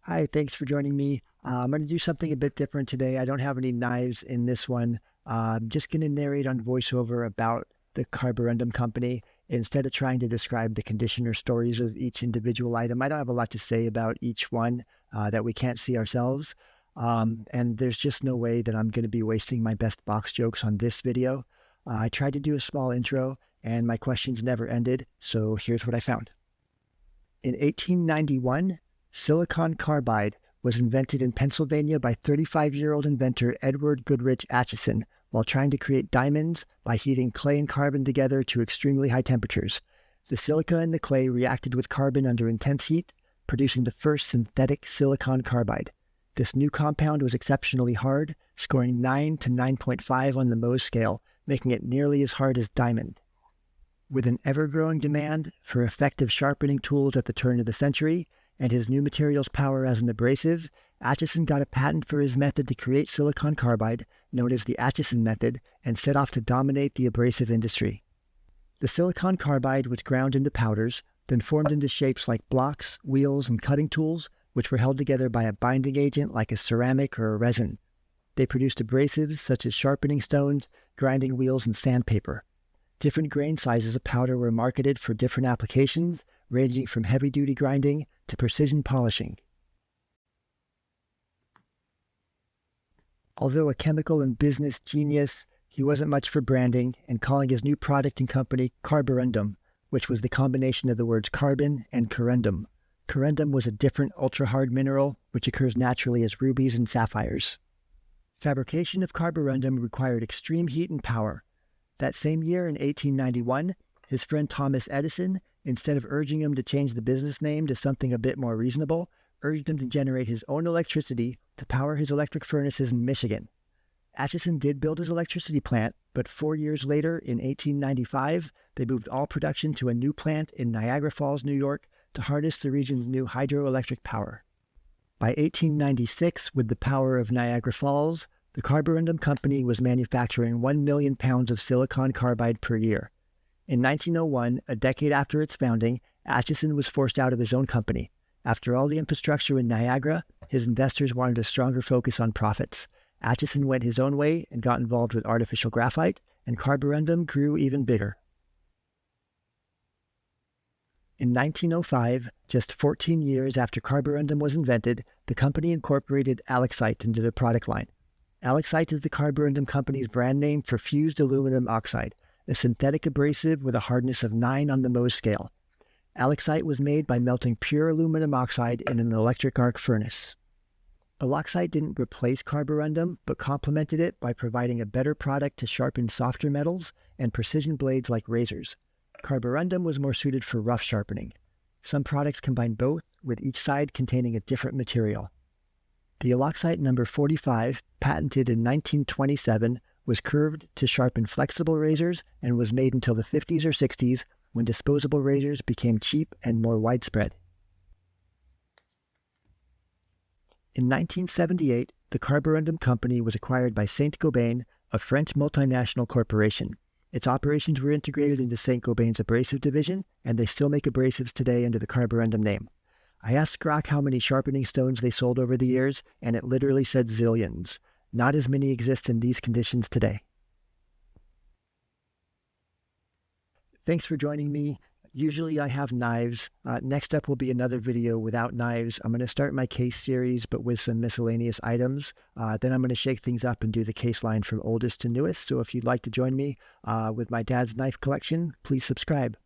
Hi, thanks for joining me. I'm going to do something a bit different today. I don't have any knives in this one. I'm just going to narrate on voiceover about the Carborundum company instead of trying to describe the condition or stories of each individual item. I don't have a lot to say about each one that we can't see ourselves. And there's just no way that I'm going to be wasting my best box jokes on this video. I tried to do a small intro and my questions never ended, so here's what I found. In 1891, silicon carbide was invented in Pennsylvania by 35-year-old inventor Edward Goodrich Acheson while trying to create diamonds by heating clay and carbon together to extremely high temperatures. The silica in the clay reacted with carbon under intense heat, producing the first synthetic silicon carbide. This new compound was exceptionally hard, scoring 9 to 9.5 on the Mohs scale, making it nearly as hard as diamond. With an ever-growing demand for effective sharpening tools at the turn of the century, and his new material's power as an abrasive, Acheson got a patent for his method to create silicon carbide, known as the Acheson method, and set off to dominate the abrasive industry. The silicon carbide was ground into powders, then formed into shapes like blocks, wheels, and cutting tools, which were held together by a binding agent like a ceramic or a resin. They produced abrasives such as sharpening stones, grinding wheels, and sandpaper. Different grain sizes of powder were marketed for different applications, ranging from heavy-duty grinding to precision polishing. Although a chemical and business genius, he wasn't much for branding and calling his new product and company Carborundum, which was the combination of the words carbon and corundum. Corundum was a different ultra-hard mineral which occurs naturally as rubies and sapphires. Fabrication of carborundum required extreme heat and power. That same year, in 1891, his friend Thomas Edison, instead of urging him to change the business name to something a bit more reasonable, urged him to generate his own electricity to power his electric furnaces in Michigan. Acheson did build his electricity plant, but 4 years later, in 1895, they moved all production to a new plant in Niagara Falls, New York, to harness the region's new hydroelectric power. By 1896, with the power of Niagara Falls, the Carborundum Company was manufacturing 1 million pounds of silicon carbide per year. In 1901, a decade after its founding, Acheson was forced out of his own company. After all the infrastructure in Niagara, his investors wanted a stronger focus on profits. Acheson went his own way and got involved with artificial graphite, and Carborundum grew even bigger. In 1905, just 14 years after Carborundum was invented, the company incorporated Aloxite into their product line. Aloxite is the Carborundum Company's brand name for fused aluminum oxide, a synthetic abrasive with a hardness of 9 on the Mohs scale. Aloxite was made by melting pure aluminum oxide in an electric arc furnace. Aloxite didn't replace Carborundum, but complemented it by providing a better product to sharpen softer metals and precision blades like razors. Carborundum was more suited for rough sharpening. Some products combine both, with each side containing a different material. The Aloxite number 45, patented in 1927, was curved to sharpen flexible razors and was made until the 50s or 60s, when disposable razors became cheap and more widespread. In 1978, the Carborundum Company was acquired by Saint-Gobain, a French multinational corporation. Its operations were integrated into Saint-Gobain's abrasive division, and they still make abrasives today under the Carborundum name. I asked Grok how many sharpening stones they sold over the years, and it literally said zillions. Not as many exist in these conditions today. Thanks for joining me. Usually I have knives. Next up will be another video without knives. I'm going to start my case series, but with some miscellaneous items. Then I'm going to shake things up and do the case line from oldest to newest. So if you'd like to join me with my dad's knife collection, please subscribe.